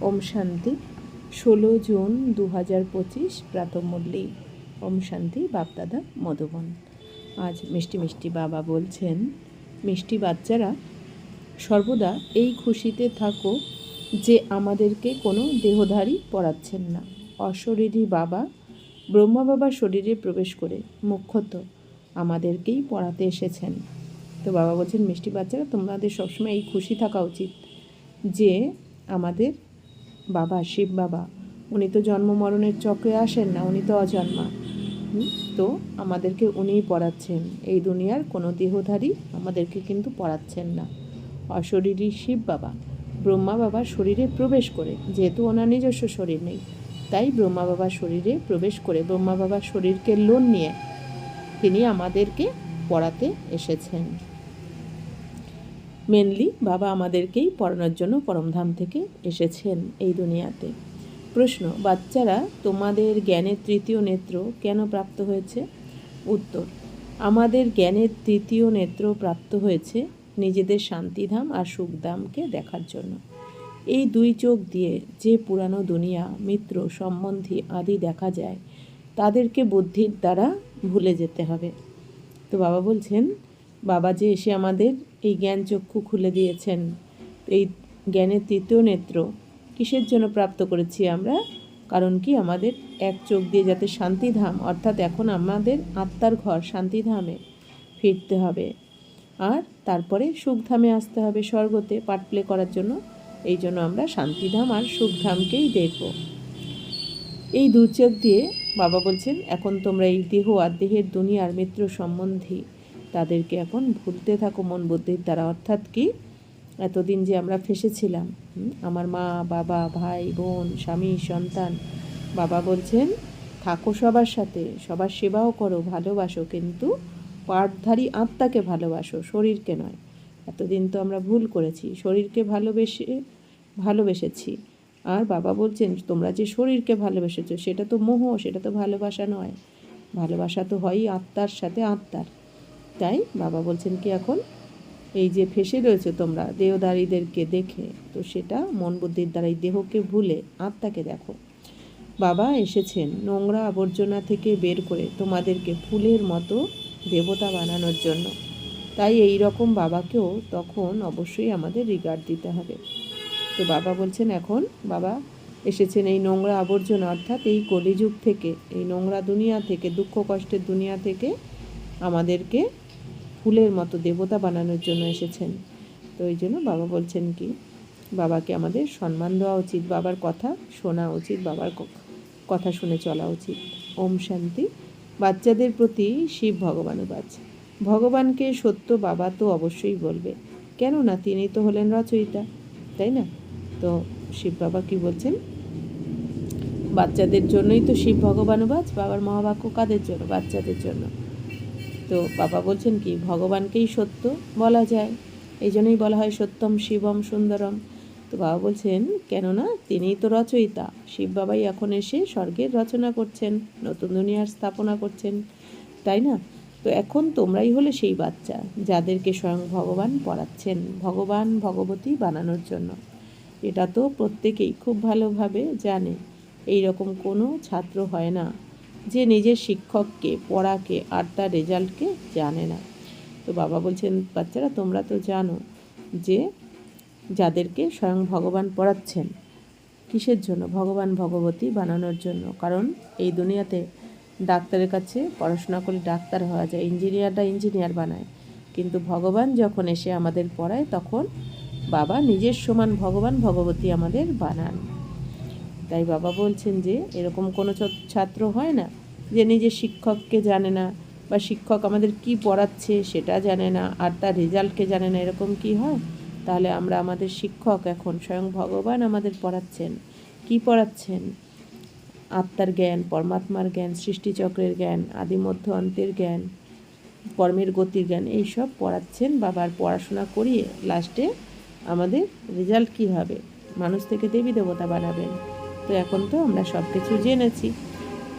ওম শান্তি 16 জুন 2025 প্রাতঃমূল্যে। ওম শান্তি বাপদাদা মধুবন। আজ মিষ্টি মিষ্টি বাবা বলছেন, মিষ্টি বাচ্চারা সর্বদা এই খুশিতে থাকো যে আমাদেরকে কোনো দেহধারী পড়াচ্ছেন না। অশরীরী বাবা ব্রহ্মা বাবার শরীরে প্রবেশ করে মুখ্যত আমাদেরকেই পড়াতে এসেছেন। তো বাবা বলছেন, মিষ্টি বাচ্চারা তোমাদের সবসময় এই খুশি থাকা উচিত যে আমাদের বাবা শিব বাবা উনি তো জন্ম মরণের চক্রে আসেন না, উনি তো অজন্মা। তো আমাদেরকে উনিই পড়াচ্ছেন। এই দুনিয়ার কোনো দেহধারী আমাদেরকে কিন্তু পড়াচ্ছেন না। অশরীরী শিব বাবা ব্রহ্মা বাবার শরীরে প্রবেশ করে, যেহেতু ওনার নিজস্ব শরীর নেই, তাই ব্রহ্মা বাবার শরীরে প্রবেশ করে ব্রহ্মা বাবার শরীরকে লোন নিয়ে তিনি আমাদেরকে পড়াতে এসেছেন। মেনলি বাবা আমাদেরকেই পড়ানোর জন্য পরমধাম থেকে এসেছেন এই দুনিয়াতে। প্রশ্ন, বাচ্চারা তোমাদের জ্ঞানের তৃতীয় নেত্র কেন প্রাপ্ত হয়েছে? উত্তর, আমাদের জ্ঞানের তৃতীয় নেত্র প্রাপ্ত হয়েছে নিজেদের শান্তিধাম আর সুখধামকে দেখার জন্য। এই দুই চোখ দিয়ে যে পুরানো দুনিয়া, মিত্র, সম্বন্ধী আদি দেখা যায়, তাদেরকে বুদ্ধির দ্বারা ভুলে যেতে হবে। তো বাবা বলছেন, বাবা যে এসে আমাদের এই জ্ঞান চক্ষু খুলে দিয়েছেন, এই জ্ঞানের তৃতীয় নেত্র কিসের জন্য প্রাপ্ত করেছি আমরা? কারণ কি, আমাদের এক চোখ দিয়ে যাতে শান্তিধাম, অর্থাৎ এখন আমাদের আত্মার ঘর শান্তিধামে ফিরতে হবে, আর তারপরে সুখধামে আসতে হবে, স্বর্গতে পার্ট প্লে করার জন্য। এই জন্য আমরা শান্তিধাম আর সুখধামকেই দেখব। এই দু চোখ দিয়ে বাবা বলছেন, এখন তোমরা এই দেহ আর দেহের দুনিয়ার মিত্র সম্বন্ধী তাদেরকে এখন ভুলতে থাকো মন বুদ্ধির দ্বারা। অর্থাৎ কি, এতদিন যে আমরা ফেসেছিলাম, আমার মা বাবা ভাই বোন স্বামী সন্তান, বাবা বলছেন থাকো সবার সাথে, সবার সেবাও করো, ভালোবাসো, কিন্তু পাঠধারী আত্মাকে ভালোবাসো, শরীরকে নয়। এতদিন তো আমরা ভুল করেছি, শরীরকে ভালোবেসেছি। আর বাবা বলছেন, তোমরা যে শরীরকে ভালোবেসেছো সেটা তো মোহ, সেটা তো ভালোবাসা নয়। ভালোবাসা তো হয়ই আত্মার সাথে আত্মার। তাই বাবা বলছেন কি, এখন এই যে ফেসে রয়েছে তোমরা দেহধারীদেরকে দেখে, তো সেটা মন বুদ্ধির দ্বারাই দেহকে ভুলে আত্মাকে দেখো। বাবা এসেছেন নোংরা আবর্জনা থেকে বের করে তোমাদেরকে ফুলের মতো দেবতা বানানোর জন্য। তাই এই রকম বাবাকেও তখন অবশ্যই আমাদের রিগার্ড দিতে হবে। তো বাবা বলছেন, এখন বাবা এসেছেন এই নোংরা আবর্জনা, অর্থাৎ এই কলিযুগ থেকে, এই নোংরা দুনিয়া থেকে, দুঃখ কষ্টের দুনিয়া থেকে আমাদেরকে ফুলের মতো দেবতা বানানোর জন্য এসেছেন। তো এই জন্য বাবা বলছেন কি, বাবাকে আমাদের সম্মান দেওয়া উচিত, বাবার কথা শোনা উচিত, বাবার কথা শুনে চলা উচিত। ওম শান্তি। বাচ্চাদের প্রতি শিব ভগবানুবাজ। ভগবানকে সত্য বাবা তো অবশ্যই বলবে, কেননা তিনি তো হলেন রচয়িতা, তাই না? তো শিব বাবা কি বলছেন, বাচ্চাদের জন্যই তো শিব ভগবানুবাজ। বাবার মহাবাক্য কাদের জন্য? বাচ্চাদের জন্য। তো বাবা বলছেন কি, ভগবানকেই সত্য বলা যায়, এই জন্যই বলা হয় সত্যম শিবম সুন্দরম। তো বাবা বলছেন, কেননা তিনিই তো রচয়িতা, শিব বাবাই এখন এসে স্বর্গের রচনা করছেন, নতুন দুনিয়ার স্থাপনা করছেন, তাই না? তো এখন তোমরাই হলে সেই বাচ্চা যাদেরকে স্বয়ং ভগবান পড়াচ্ছেন ভগবান ভগবতী বানানোর জন্য। এটা তো প্রত্যেকেই খুব ভালোভাবে জানে। এই রকম কোনো ছাত্র হয় না যে নিজের শিক্ষককে, পড়াকে আর তার রেজাল্টকে জানে না। তো বাবা বলছেন, বাচ্চারা তোমরা তো জানো যে যাদেরকে স্বয়ং ভগবান পড়াচ্ছেন, কিসের জন্য? ভগবান ভগবতী বানানোর জন্য। কারণ এই দুনিয়াতে ডাক্তারের কাছে পড়াশোনা করে ডাক্তার হওয়া যায়, ইঞ্জিনিয়াররা ইঞ্জিনিয়ার বানায়, কিন্তু ভগবান যখন এসে আমাদের পড়ায়, তখন বাবা নিজের সমান ভগবান ভগবতী আমাদের বানান। তাই বাবা বলছেন যে এরকম কোনো ছাত্র হয় না যে নিজের শিক্ষককে জানে না, বা শিক্ষক আমাদের কি পড়াচ্ছে সেটা জানে না আর তার রেজাল্টকে জানে না, এরকম কি হয়? তাহলে আমরা আমাদের শিক্ষক এখন স্বয়ং ভগবান আমাদের পড়াচ্ছেন। কি পড়াচ্ছেন? আত্মার জ্ঞান, পরমাত্মার জ্ঞান, সৃষ্টিচক্রের জ্ঞান, আদি মধ্য অন্তের জ্ঞান, কর্মের গতির জ্ঞান, এইসব পড়াচ্ছেন। বাবার পড়াশোনা করিয়ে লাস্টে আমাদের রেজাল্ট কী হবে? মানুষ থেকে দেবী দেবতা বানাবেন। তো এখন তো আমরা সব কিছু জেনেছি।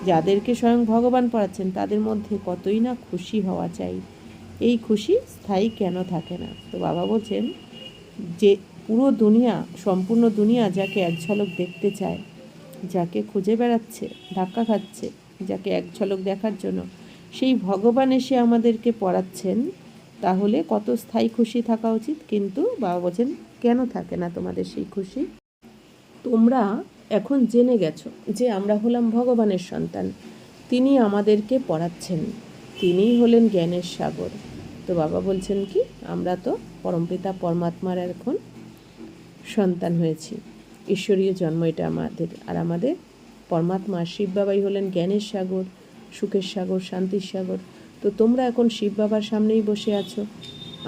যাদেরকে স্বয়ং ভগবান পড়াচ্ছেন তাদের মধ্যে কতই না খুশি হওয়া চাই। এই খুশি স্থায়ী কেন থাকে না? তো বাবা বলছেন যে পুরো দুনিয়া, সম্পূর্ণ দুনিয়া যাকে এক ঝলক দেখতে চায়, যাকে খুঁজে বেড়াচ্ছে, ধাক্কা খাচ্ছে, যাকে এক ঝলক দেখার জন্য, সেই ভগবান এসে আমাদেরকে পড়াচ্ছেন, তাহলে কত স্থায়ী খুশি থাকা উচিত। কিন্তু বাবা বলছেন, কেন থাকে না তোমাদের সেই খুশি? তোমরা এখন জেনে গেছো যে আমরা হলাম ভগবানের সন্তান, তিনি আমাদেরকে পড়াচ্ছেন, তিনিই হলেন জ্ঞানের সাগর। তো বাবা বলছেন কি, আমরা তো পরমপিতা পরমাত্মার এখন সন্তান হয়েছি, ঈশ্বরীয় জন্ম এটা আমাদের। আর আমাদের পরমাত্মা শিব বাবাই হলেন জ্ঞানের সাগর, সুখের সাগর, শান্তির সাগর। তো তোমরা এখন শিব বাবার সামনেই বসে আছো,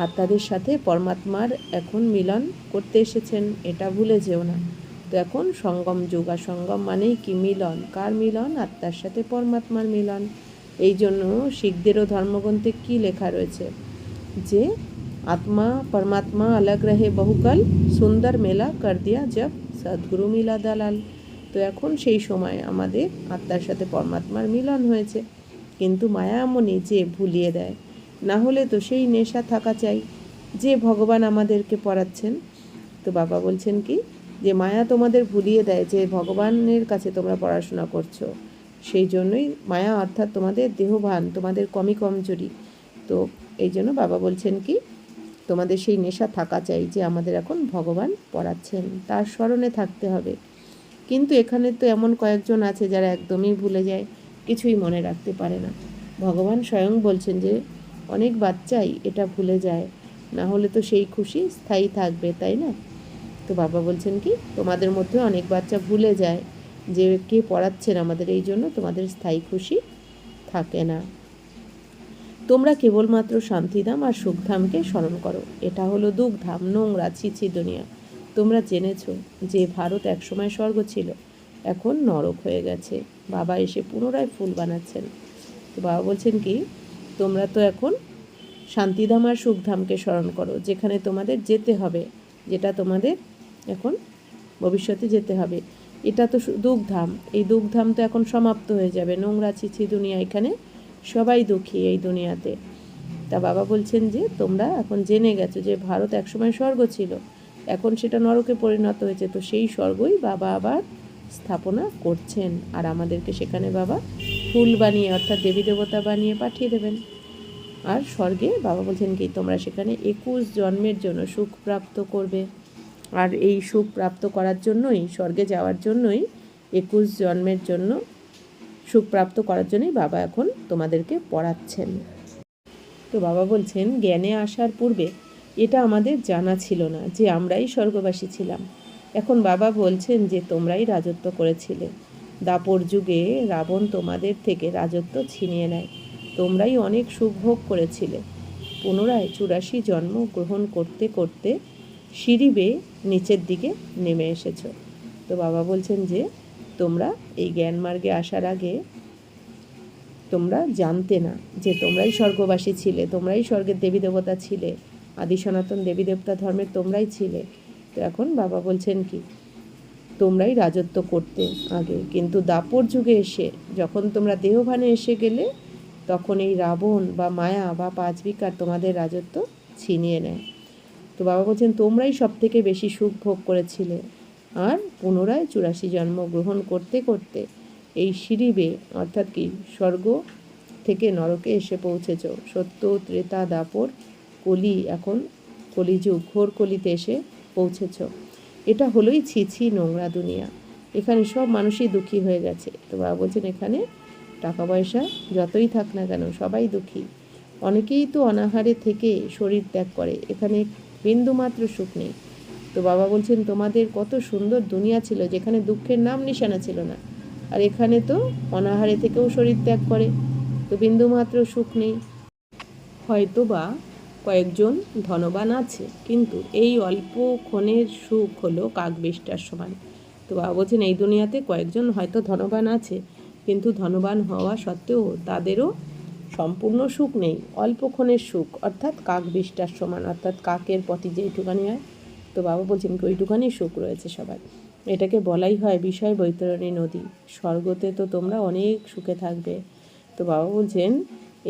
আর তাদের সাথে পরমাত্মার এখন মিলন করতে এসেছেন, এটা ভুলে যেও না। তো এখন সঙ্গম যুগ, আর সঙ্গম মানেই কি? মিলন। কার মিলন? আত্মার সাথে পরমাত্মার মিলন। এই জন্য শিখদেরও ধর্মগ্রন্থে কী লেখা রয়েছে যে आत्मा परमात्मा अलग रहे बहुकाल, সুন্দর মেলা কর দিয়া জব সদ্গুরু মিলা দালাল। তো এখন সেই সময় আমাদের আত্মার সাথে পরমাত্মার মিলন হয়েছে, কিন্তু মায়ামণি যে ভুলিয়ে দেয়, না হলে তো সেই নেশা থাকা চাই যে ভগবান আমাদেরকে পড়াচ্ছেন। তো বাবা বলছেন কি, যে মায়া তোমাদের ভুলিয়ে দেয় যে ভগবানের কাছে তোমরা পড়াশোনা করছো, সেই জন্যই মায়া, অর্থাৎ তোমাদের দেহভান, তোমাদের কমজোরি। তো এই জন্য বাবা বলছেন কি, তোমাদের সেই নেশা থাকা চাই যে আমাদের এখন ভগবান পড়াচ্ছেন, তার স্মরণে থাকতে হবে। কিন্তু এখানে তো এমন কয়েকজন আছে যারা একদমই ভুলে যায়, কিছুই মনে রাখতে পারে না। ভগবান স্বয়ং বলছেন যে অনেক বাচ্চাই এটা ভুলে যায়, না হলে তো সেই খুশি স্থায়ী থাকবে, তাই না? তো বাবা বলছেন কি, তোমাদের মধ্যে অনেক বাচ্চা ভুলে যায় যে কে পড়াচ্ছেন আমাদের, এই জন্য তোমাদের স্থায়ী খুশি থাকে না। তোমরা কেবলমাত্র শান্তিধাম আর সুখধামকে স্মরণ করো, এটা হলো দুঃখধাম, নোংরা, ছিছি দুনিয়া। তোমরা জেনেছো যে ভারত একসময় স্বর্গ ছিল, এখন নরক হয়ে গেছে। বাবা এসে পুনরায় ফুল বানাচ্ছেন। তো বাবা বলছেন কি, তোমরা তো এখন শান্তিধাম আর সুখধামকে স্মরণ করো, যেখানে তোমাদের যেতে হবে, যেটা তোমাদের এখন ভবিষ্যতে যেতে হবে। এটা তো দুঃখধাম, এই দুঃখধাম তো এখন সমাপ্ত হয়ে যাবে, নোংরা ছিছি দুনিয়া, এখানে সবাই দুঃখী এই দুনিয়াতে। তা বাবা বলছেন যে তোমরা এখন জেনে গেছো যে ভারত একসময় স্বর্গ ছিল, এখন সেটা নরকে পরিণত হয়েছে। তো সেই স্বর্গই বাবা আবার স্থাপনা করছেন, আর আমাদেরকে সেখানে বাবা ফুল বানিয়ে, অর্থাৎ দেবী দেবতা বানিয়ে পাঠিয়ে দেবেন। আর স্বর্গে বাবা বলছেন কি, তোমরা সেখানে 21 জন্মের জন্য সুখ প্রাপ্ত করবে। আর এই সুখ প্রাপ্ত করার জন্যই, স্বর্গে যাওয়ার জন্যই 21 জন্মের জন্য সুখ প্রাপ্ত করার জন্যই বাবা এখন তোমাদেরকে পড়াচ্ছেন। তো বাবা বলছেন, জ্ঞানে আসার পূর্বে এটা আমাদের জানা ছিল না যে আমরাই স্বর্গবাসী ছিলাম। এখন বাবা বলছেন যে তোমরাই রাজত্ব করেছিলে, দাপর যুগে রাবণ তোমাদের থেকে রাজত্ব ছিনিয়ে নেয়, তোমরাই অনেক সুখ ভোগ করেছিলে। পুনরায় 84 জন্ম গ্রহণ করতে করতে সিঁড়ি বেয়ে নিচের দিকে নেমে এসেছো। তো বাবা বলছেন যে তোমরা এই জ্ঞান মার্গে আসার আগে তোমরা জানতে না যে তোমরাই স্বর্গবাসী ছিলে, তোমরাই স্বর্গের দেবী দেবতা ছিলে, আদি সনাতন দেবী দেবতা ধর্মের তোমরাই ছিলে। তো এখন বাবা বলছেন কি, তোমরাই রাজত্ব করতে আগে, কিন্তু দাপর যুগে এসে যখন তোমরা দেহভানে এসে গেলে, তখন এই রাবণ বা মায়া বা পাঁচ বিকার তোমাদের রাজত্ব ছিনিয়ে নেয়। তো বাবা বলছেন তোমরাই সব থেকে বেশি সুখ ভোগ করেছিলে, আর পুনরায় 84 জন্ম গ্রহণ করতে করতে এই সিঁড়ি বেয়ে, অর্থাৎ কি স্বর্গ থেকে নরকে এসে পৌঁছেছ। সত্য, ত্রেতা, দাপর, কলি, এখন কলিযুগ, ঘোর কলিতে এসে পৌঁছেছ। এটা হলোই ছিছি নোংরা দুনিয়া, এখানে সব মানুষই দুঃখী হয়ে গেছে। তো বাবা বলছেন এখানে টাকা পয়সা যতই থাক না কেন সবাই দুঃখী। অনেকেই তো অনাহারে থেকে শরীর ত্যাগ করে, এখানে বিন্দুমাত্র সুখ নেই। তো বাবা বলছেন তোমাদের কত সুন্দর দুনিয়া ছিল, যেখানে দুঃখের নাম নিশানা ছিল না, আর এখানে তো অনাহারে থেকেও শরীর ত্যাগ করে, তো বিন্দুমাত্র সুখ নেই। হয়তো বা কয়েকজন ধনবান আছে, কিন্তু এই অল্পক্ষণের সুখ হলো কাকবিষ্টার সমান। তো বাবা বলছেন এই দুনিয়াতে কয়েকজন হয়তো ধনবান আছে, কিন্তু ধনবান হওয়া সত্ত্বেও তাদেরও সম্পূর্ণ সুখ নেই, অল্পক্ষণের সুখ, অর্থাৎ কাকবিষ্টার সমান, অর্থাৎ কাকের পটি যেইটুখানি হয়। তো বাবা বলছেন কি ওইটুখানি সুখ রয়েছে সবার। এটাকে বলাই হয় বিষয় বৈতরণী নদী। স্বর্গতে তো তোমরা অনেক সুখে থাকবে। তো বাবা বলছেন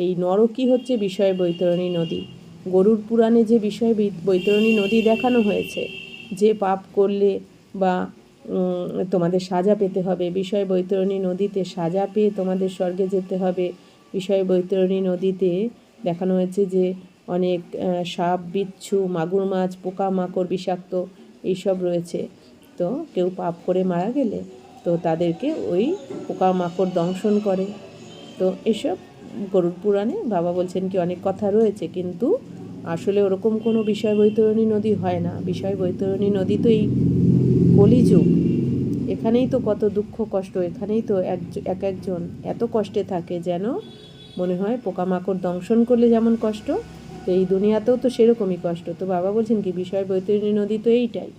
এই নরকই হচ্ছে বিষয় বৈতরণী নদী। গরুর পুরাণে যে বিষয় বৈতরণী নদী দেখানো হয়েছে, যে পাপ করলে বা তোমাদের সাজা পেতে হবে, বিষয় বৈতরণী নদীতে সাজা পেয়ে তোমাদের স্বর্গে যেতে হবে। বিষয় বৈতরণী নদীতে দেখানো হয়েছে যে অনেক সাপ, বিচ্ছু, মাগুর মাছ, পোকামাকড়, বিষাক্ত এইসব রয়েছে। তো কেউ পাপ করে মারা গেলে তো তাদেরকে ওই পোকামাকড় দংশন করে। তো এসব গরুড় পুরাণে বাবা বলছেন কি অনেক কথা রয়েছে, কিন্তু আসলে ওরকম কোনো বিষয় বৈতরণী নদী হয় না। বিষয় বৈতরণী নদী তো এই কলিযুগ, এখানেই তো কত দুঃখ কষ্ট, এখানেই তো এক একজন এত কষ্টে থাকে যেন মনে হয় পোকামাকড় দংশন করলে যেমন কষ্ট, তো এই দুনিয়াতেও তো সেরকমই কষ্ট। তো বাবা বলছেন কি বিষয় বৈতরণী নদী তো এইটাই।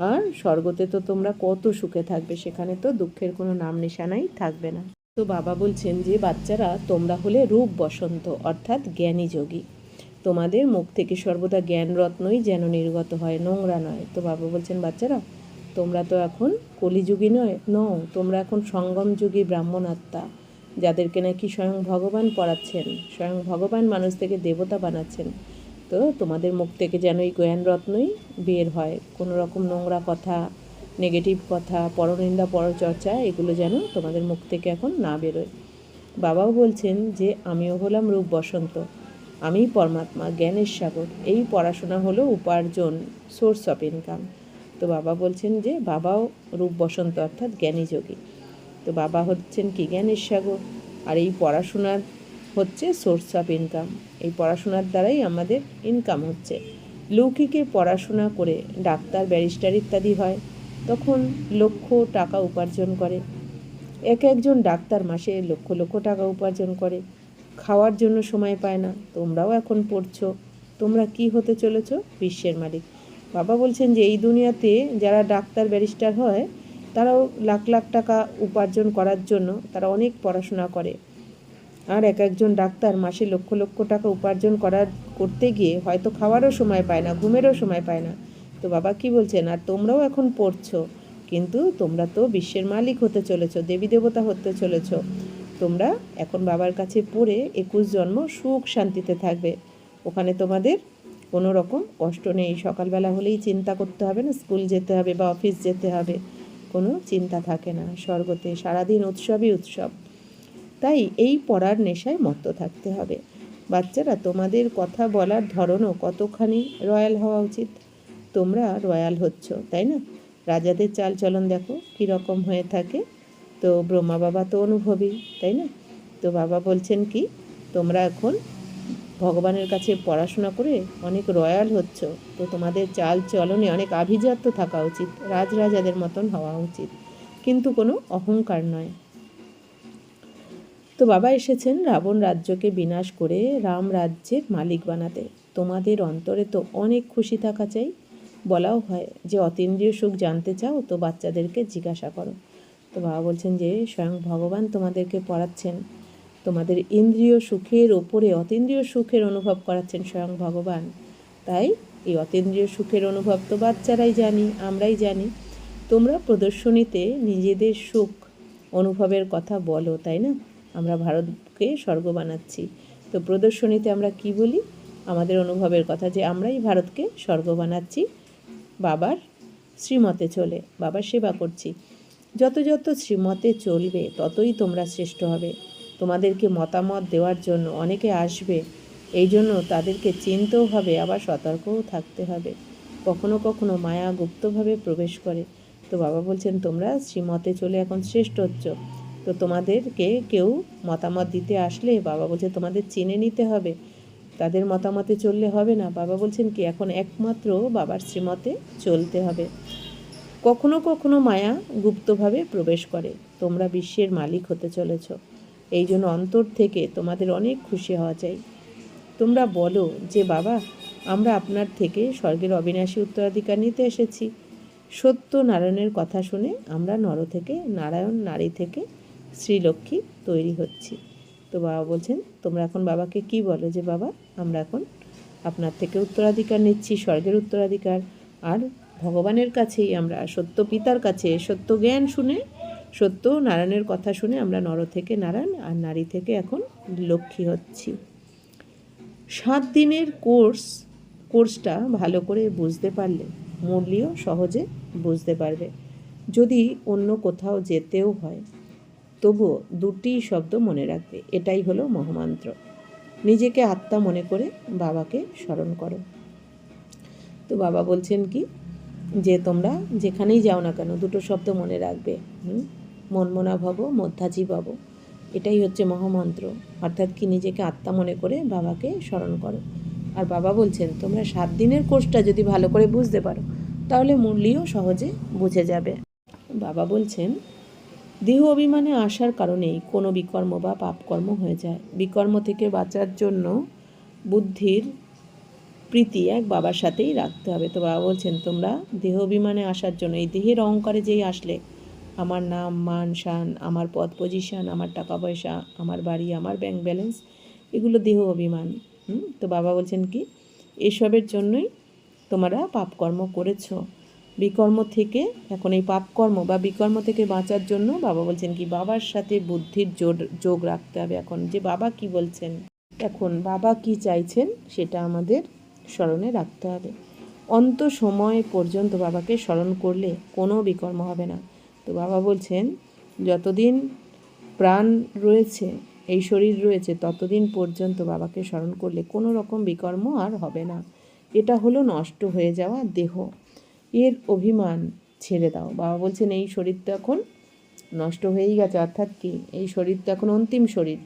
আর স্বর্গতে তো তোমরা কত সুখে থাকবে, সেখানে তো দুঃখের কোনো নাম নিশানাই থাকবে না। তো বাবা বলছেন যে বাচ্চারা তোমরা হলে রূপ বসন্ত, অর্থাৎ জ্ঞানী যোগী। তোমাদের মুখ থেকে সর্বদা জ্ঞান রত্নই যেন নির্গত হয়, নোংরা নয়। তো বাবা বলছেন বাচ্চারা তোমরা তো এখন কলিযুগী নও, তোমরা এখন সঙ্গম যুগী ব্রাহ্মণ আত্মা, যাদেরকে নাকি স্বয়ং ভগবান পড়াচ্ছেন, স্বয়ং ভগবান মানুষ থেকে দেবতা বানাচ্ছেন। তো তোমাদের মুখ থেকে যেন এই জ্ঞান রত্নই বের হয়, কোনো রকম নোংরা কথা, নেগেটিভ কথা, পরনিন্দা, পরচর্চা এগুলো যেন তোমাদের মুখ থেকে এখন না বেরোয়। বাবাও বলছেন যে আমিও হলাম রূপ বসন্ত, আমি পরমাত্মা, জ্ঞানের সাগর। এই পড়াশোনা হলো উপার্জন, সোর্স অফ ইনকাম। তো বাবা বলছেন যে বাবাও রূপ বসন্ত অর্থাৎ জ্ঞানী যোগী। তো বাবা হচ্ছেন কি জ্ঞানের সাগর, আর এই পড়াশোনার হচ্ছে সোর্স অফ ইনকাম। এই পড়াশোনার দ্বারাই আমাদের ইনকাম হচ্ছে। লৌকিকে পড়াশোনা করে ডাক্তার, ব্যারিস্টার ইত্যাদি হয়, তখন লক্ষ টাকা উপার্জন করে। একজন ডাক্তার মাসে লক্ষ লক্ষ টাকা উপার্জন করে, খাওয়ার জন্য সময় পায় না। তোমরাও এখন পড়ছো, তোমরা কি হতে চলেছ? বিশ্বের মালিক। বাবা বলছেন যে এই দুনিয়াতে যারা ডাক্তার, ব্যারিস্টার হয় তারাও লাখ লাখ টাকা উপার্জন করার জন্য তারা অনেক পড়াশোনা করে। আর একজন ডাক্তার মাসে লক্ষ লক্ষ টাকা উপার্জন করতে গিয়ে হয়তো খাওয়ারও সময় পায় না, ঘুমেরও সময় পায় না। তো বাবা কি বলছেন, আর তোমরাও এখন পড়ছো, কিন্তু তোমরা তো বিশ্বের মালিক হতে চলেছ, দেবী দেবতা হতে চলেছ। তোমরা এখন বাবার কাছে পড়ে 21 জন্ম সুখ শান্তিতে থাকবে। ওখানে তোমাদের কোনো রকম কষ্ট নেই, সকালবেলা হলেই চিন্তা করতে হবে না, স্কুল যেতে হবে বা অফিস যেতে হবে, কোনো চিন্তা থাকে না। স্বর্গতে সারাদিন উৎসবই উৎসব। তাই এই পড়ার নেশায় মত্ত থাকতে হবে। বাচ্চারা তোমাদের কথা বলার ধরনও কতখানি রয়্যাল হওয়া উচিত। তোমরা রয়্যাল হচ্ছ, তাই না? রাজাদের চালচলন দেখো কীরকম হয়ে থাকে। তো ব্রহ্মা বাবা তো অনুভবী, তাই না? তো বাবা বলছেন কি তোমরা এখন ভগবানের কাছে পড়াশোনা করে অনেক রয়্যাল হচ্ছ, তো তোমাদের চাল চলনে অনেক আভিজাত্য থাকা উচিত, রাজরাজাদের মতন হওয়া উচিত, কিন্তু কোনো অহংকার নয়। তো বাবা এসেছেন রাবণ রাজ্যকে বিনাশ করে রাম রাজ্যের মালিক বানাতে। তোমাদের অন্তরে তো অনেক খুশি থাকা চাই। বলাও হয় যে অতীন্দ্রিয় সুখ জানতে চাও তো বাচ্চাদেরকে জিজ্ঞাসা করো। তো বাবা বলছেন যে স্বয়ং ভগবান তোমাদেরকে পড়াচ্ছেন, তোমাদের ইন্দ্রিয় সুখের ওপরে অতীন্দ্রিয় সুখের অনুভব করাচ্ছেন স্বয়ং ভগবান। তাই এই অতীন্দ্রিয় সুখের অনুভব তো বাচ্চারাই জানি, আমরাই জানি। তোমরা প্রদর্শনীতে নিজেদের সুখ অনুভবের কথা বলো, তাই না? আমরা ভারতকে স্বর্গ বানাচ্ছি, তো প্রদর্শনীতে আমরা কি বলি আমাদের অনুভবের কথা, যে আমরাই ভারতকে স্বর্গ বানাচ্ছি, বাবার শ্রীমতে চলে বাবার সেবা করছি। যত যত শ্রীমতে চলবে ততই তোমরা শ্রেষ্ঠ হবে। তোমাদেরকে মতামত দেওয়ার জন্য অনেকে আসবে, এই জন্য তাদেরকে চিনতেও হবে, আবার সতর্কও থাকতে হবে। কখনো কখনো মায়া গুপ্তভাবে প্রবেশ করে। তো বাবা বলছেন তোমরা শ্রীমতে চলে এখন শ্রেষ্ঠ হচ্ছ। তো তোমাদেরকে কেউ মতামত দিতে আসলে বাবা বলছে তোমাদের চিনে নিতে হবে, তাদের মতামতে চললে হবে না। বাবা বলছেন কি এখন একমাত্র বাবার শ্রীমতে চলতে হবে। কখনো কখনো মায়া গুপ্তভাবে প্রবেশ করে। তোমরা বিশ্বের মালিক হতে চলেছ, এই জন্য অন্তর থেকে তোমাদের অনেক খুশি হওয়া চাই। তোমরা বলো যে বাবা আমরা আপনার থেকে স্বর্গের অবিনাশী উত্তরাধিকার নিতে এসেছি। সত্য নারায়ণের কথা শুনে আমরা নর থেকে নারায়ণ, নারী থেকে শ্রীলক্ষ্মী তৈরি হচ্ছি। তো বাবা বলছেন তোমরা এখন বাবাকে কি বলো, যে বাবা আমরা এখন আপনার থেকে উত্তরাধিকার নিচ্ছি, স্বর্গের উত্তরাধিকার। আর ভগবানের কাছেই আমরা সত্য পিতার কাছে সত্য জ্ঞান শুনে, সত্য নারায়ণের কথা শুনে আমরা নর থেকে নারায়ণ আর নারী থেকে এখন লক্ষ্মী হচ্ছি। 7 দিনের কোর্সটা ভালো করে বুঝতে পারলে মুরলিও সহজে বুঝতে পারবে। যদি অন্য কোথাও যেতেও হয় তবুও দুটি শব্দ মনে রাখবে, এটাই হলো মহামন্ত্র। নিজেকে আত্মা মনে করে বাবাকে স্মরণ করো। তো বাবা বলছেন কি যে তোমরা যেখানেই যাও না কেন দুটো শব্দ মনে রাখবে, মনমনা ভব মধ্যাজি ভব, এটাই হচ্ছে মহামন্ত্র। অর্থাৎ কি নিজেকে আত্মা মনে করে বাবাকে স্মরণ করো। আর বাবা বলছেন তোমরা 7 দিনের কোর্সটা যদি ভালো করে বুঝতে পারো তাহলে মুরলিও সহজে বুঝে যাবে। বাবা বলছেন দেহ অভিমানে আসার কারণেই কোনো বিকর্ম বা পাপকর্ম হয়ে যায়। বিকর্ম থেকে বাঁচার জন্য বুদ্ধির প্রীতি এক বাবার সাথেই রাখতে হবে। তো বাবা বলছেন তোমরা দেহ অভিমানে আসার জন্য, এই দেহের অহংকারে যেই আসলে, আমার নাম মান শান, আমার পদ পজিশন, আমার টাকা পয়সা, আমার বাড়ি, আমার ব্যাংক ব্যালেন্স, এগুলো দেহ অভিমান। তো বাবা বলছেন কি এসবের জন্যই তোমরা পাপকর্ম করেছো। বিকর্ম থেকে এখন এই পাপকর্ম বা বিকর্ম থেকে বাঁচার জন্য বাবা বলছেন কি বাবার সাথে বুদ্ধির যোগ রাখতে হবে। এখন যে বাবা কি বলছেন, এখন বাবা কি চাইছেন সেটা আমাদের স্মরণে রাখতে হবে। অন্ত সময় পর্যন্ত বাবাকে স্মরণ করলে কোনো বিকর্ম হবে না। তো বাবা বলছেন যতদিন প্রাণ রয়েছে, এই শরীর রয়েছে, ততদিন পর্যন্ত বাবাকে স্মরণ করলে কোনো রকম বিকর্ম আর হবে না। এটা হলো নষ্ট হয়ে যাওয়া দেহ, এর অভিমান ছেড়ে দাও। বাবা বলছেন এই শরীর তো এখন নষ্ট হয়েই গেছে, অর্থাৎ কি এই শরীর তো এখন অন্তিম শরীর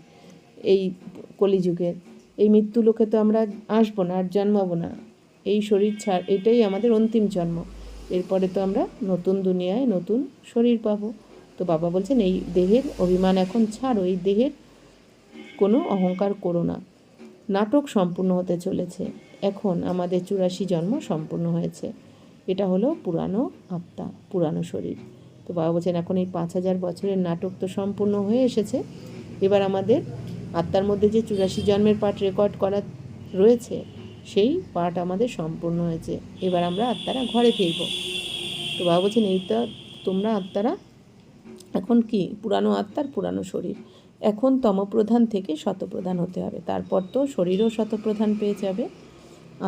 এই কলিযুগের। এই মৃত্যু লোকে তো আমরা আসবো না, আর জন্মাবো না। এই শরীর ছাড়, এটাই আমাদের অন্তিম জন্ম। এরপরে তো আমরা নতুন দুনিয়ায় নতুন শরীর পাবো। তো বাবা বলছেন এই দেহের অভিমান এখন ছাড়ো, এই দেহের কোনো অহংকার করো না। নাটক সম্পূর্ণ হতে চলেছে, এখন আমাদের 84 জন্ম সম্পূর্ণ হয়েছে। এটা হলো পুরানো আত্মা, পুরানো শরীর। তো বাবা বলছেন এখন এই 5000 বছরের নাটক তো সম্পূর্ণ হয়ে এসেছে। এবার আমাদের আত্মার মধ্যে যে 84 জন্মের পার্ট রেকর্ড করা রয়েছে সেই পার্ট আমাদের সম্পূর্ণ হয়েছে। এবার আমরা আত্মারা ঘরে ফিরব। তো বাবা বলছেন এইটা তোমরা আত্মারা এখন কি পুরানো আত্মার পুরানো শরীর, এখন তমপ্রধান থেকে শতপ্রধান হতে হবে। তারপর তো শরীরও শতপ্রধান পেয়ে যাবে,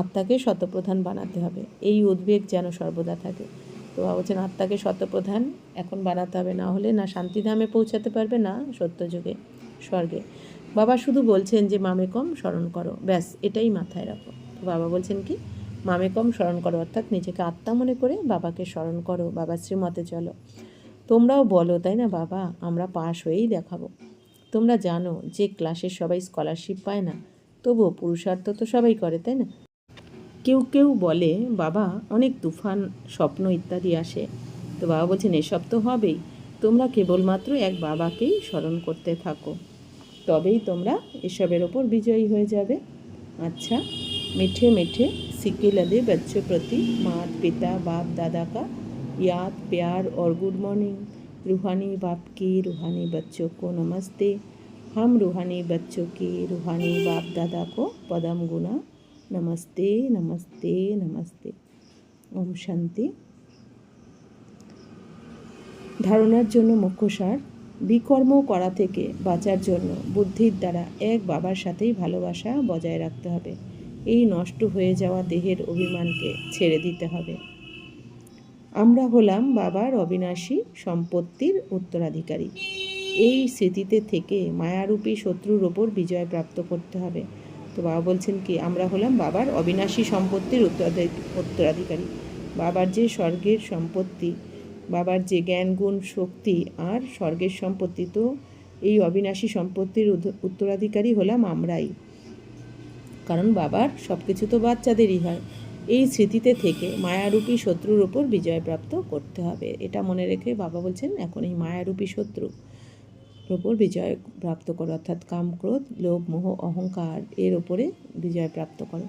আত্মাকে শতপ্রধান বানাতে হবে। এই উদ্বেগ যেন সর্বদা থাকে। তো বাবা বলছেন আত্মাকে শতপ্রধান এখন বানাতে হবে, না হলে না শান্তিধামে পৌঁছাতে পারবে না সত্যযুগে স্বর্গে। বাবা শুধু বলছেন যে মামেকম স্মরণ করো, ব্যাস এটাই মাথায় রাখো। তো বাবা বলছেন কি মামেকম স্মরণ করো, অর্থাৎ নিজেকে আত্মা মনে করে বাবাকে স্মরণ করো, বাবার শ্রীমতে চলো। তোমরাও বলো তাই না বাবা আমরা পাশ হয়েই দেখাবো। তোমরা জানো যে ক্লাসের সবাই স্কলারশিপ পায় না, তবুও পুরুষার্থ তো সবাই করে তাই না। কেউ কেউ বলে বাবা অনেক তুফান স্বপ্ন ইত্যাদি আসে। তো বাবা বলছেন এসব তো হবেই, তোমরা কেবলমাত্র এক বাবাকেই স্মরণ করতে থাকো, তবেই তোমরা এসবের ওপর বিজয়ী হয়ে যাবে। আচ্ছা মিঠে মিঠে सिक्के लदे बच्चों प्रति मात पिता बाप दादा का याद प्यार और गुड मॉर्निंग। रूहानी बाप की रूहानी बच्चों को नमस्ते। हम रूहानी बच्चों की रूहानी बाप दादा को पदम गुना नमस्ते नमस्ते नमस्ते। ओम शांति। ধারণার জন্য মুখ্যসার বিকর্ম করা থেকে বাঁচার জন্য বুদ্ধির দ্বারা এক বাবার সাথেই ভালোবাসা বজায় রাখতে হবে। এই নষ্ট হয়ে যাওয়া দেহের অভিমানকে ছেড়ে দিতে হবে। আমরা হলাম বাবার অবিনাশী সম্পত্তির উত্তরাধিকারী। এই স্মৃতিতে থেকে মায়ারূপী শত্রুর ওপর বিজয় প্রাপ্ত করতে হবে। তো বাবা বলছেন কি আমরা হলাম বাবার অবিনাশী সম্পত্তির উত্তরাধিকারী। বাবার যে স্বর্গের সম্পত্তি, বাবার যে জ্ঞান গুণ শক্তি আর স্বর্গের সম্পত্তি, তো এই অবিনাশী সম্পত্তির উত্তরাধিকারী হলাম আমরাই, কারণ বাবার সব কিছু তো বাচ্চাদেরই হয়। এই স্মৃতিতে থেকে মায়ারূপী শত্রুর ওপর বিজয় প্রাপ্ত করতে হবে। এটা মনে রেখে বাবা বলছেন এখন এই মায়ারূপী শত্রুর ওপর বিজয় প্রাপ্ত করো, অর্থাৎ কাম ক্রোধ লোভ মোহ অহংকার এর ওপরে বিজয় প্রাপ্ত করো।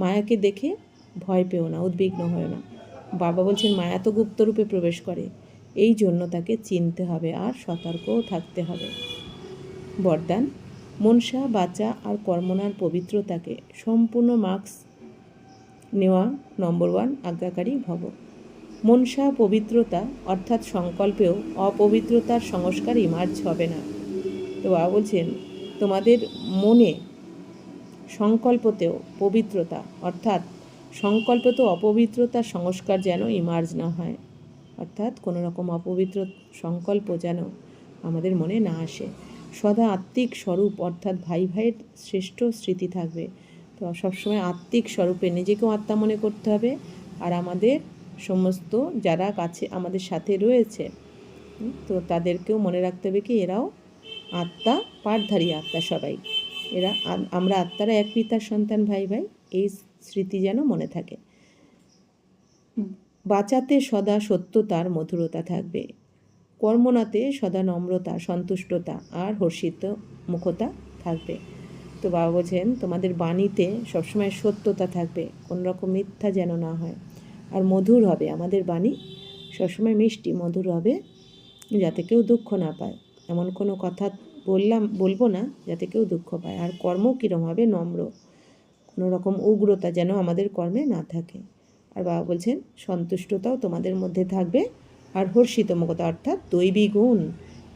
মায়াকে দেখে ভয় পেও না, উদ্বিগ্ন হয় না। বাবা বলছেন মায়া তো গুপ্তরূপে প্রবেশ করে, এই জন্য তাকে চিনতে হবে আর সতর্কও থাকতে হবে। বরদান মনসা বাচা আর কর্মনার পবিত্রতাকে সম্পূর্ণ মার্কস নেওয়া। নম্বর 1 আজ্ঞাকারী ভব। মনসা পবিত্রতা অর্থাৎ সংকল্পেও অপবিত্রতার সংস্কার ইমার্জ হবে না। তো বাবা বলছেন তোমাদের মনে সংকল্পতেও পবিত্রতা অর্থাৎ সংকল্প তো অপবিত্রতার সংস্কার যেন ইমার্জ না হয়, অর্থাৎ কোনো রকম অপবিত্র সংকল্প যেন আমাদের মনে না আসে। সদা আত্মিক স্বরূপ, অর্থাৎ ভাই ভাইয়ের শ্রেষ্ঠ স্মৃতি থাকবে। তো সবসময় আত্মিক স্বরূপে নিজেকেও আত্মা মনে করতে হবে, আর আমাদের সমস্ত যারা কাছে আমাদের সাথে রয়েছে তো তাদেরকেও মনে রাখতে হবে কি এরাও আত্মা, পাঠধারী আত্মা সবাই, এরা আমরা আত্মারা এক পিতার সন্তান ভাই ভাই, এই স্মৃতি যেন মনে থাকে। বাঁচাতে সদা সত্যতার মধুরতা থাকবে, কর্মনাতে সদা নম্রতা, সন্তুষ্টতা আর হর্ষিত মুখতা থাকবে। তো বাবা বলছেন তোমাদের বাণীতে সবসময় সত্যতা থাকবে, কোনো রকম মিথ্যা যেন না হয়, আর মধুর হবে, আমাদের বাণী সবসময় মিষ্টি মধুর হবে, যাতে কেউ দুঃখ না পায়, এমন কোনো কথা বলবো না যাতে কেউ দুঃখ পায়। আর কর্ম কীরম হবে? নম্র, কোনো রকম উগ্রতা যেন আমাদের কর্মে না থাকে। আর বাবা বলছেন সন্তুষ্টতাও তোমাদের মধ্যে থাকবে, আর হর্ষিতমুখতা অর্থাৎ দৈবী গুণ,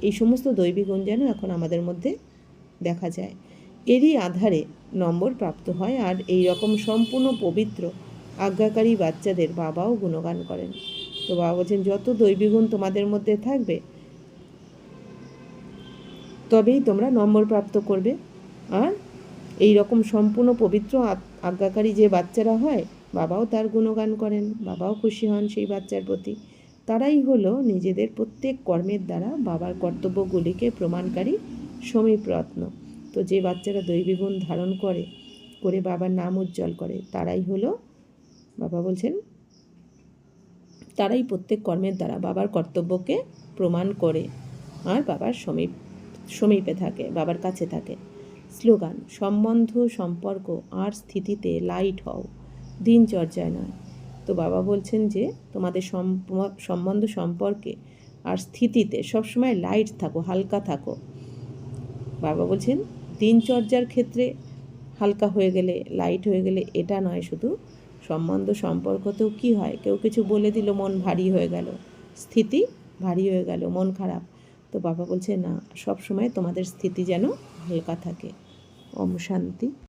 এই সমস্ত দৈবী গুণ যেন এখন আমাদের মধ্যে দেখা যায়। এরই আধারে নম্বর প্রাপ্ত হয়, আর এই রকম সম্পূর্ণ পবিত্র আজ্ঞাকারী বাচ্চাদের বাবাও গুণগান করেন। তো বাবা বলছেন যত দৈবী গুণ তোমাদের মধ্যে থাকবে তবেই তোমরা নম্বর প্রাপ্ত করবে। আর এই রকম সম্পূর্ণ পবিত্র আজ্ঞাকারী যে বাচ্চারা হয়, বাবাও তার গুণগান করেন, বাবাও খুশি হন সেই বাচ্চার প্রতি। তারাই হলো নিজেদের প্রত্যেক কর্মের দ্বারা বাবার কর্তব্যগুলিকে প্রমাণকারী সমীপ রত্ন। তো যে বাচ্চারা দৈবী গুণ ধারণ করে বাবার নাম উজ্জ্বল করে, তারাই হলো, বাবা বলছেন তারাই প্রত্যেক কর্মের দ্বারা বাবার কর্তব্যকে প্রমাণ করে আর বাবার সমীপে থাকে, বাবার কাছে থাকে। স্লোগান: সম্বন্ধ, সম্পর্ক আর স্থিতিতে লাইট হও, দিনচর্যায় নয়। তো বাবা বলছেন যে তোমাদের সম্বন্ধ, সম্পর্কে আর স্থিতিতে সবসময় লাইট থাকো, হালকা থাকো। বাবা বলছেন দিনচর্যার ক্ষেত্রে হালকা হয়ে গেলে, লাইট হয়ে গেলে এটা নয়, শুধু সম্বন্ধ সম্পর্কতেও কী হয়, কেউ কিছু বলে দিল মন ভারী হয়ে গেল, স্থিতি ভারী হয়ে গেল, মন খারাপ। তো বাবা বলছে না, সব সময় তোমাদের স্থিতি যেন হালকা থাকে। ওম শান্তি।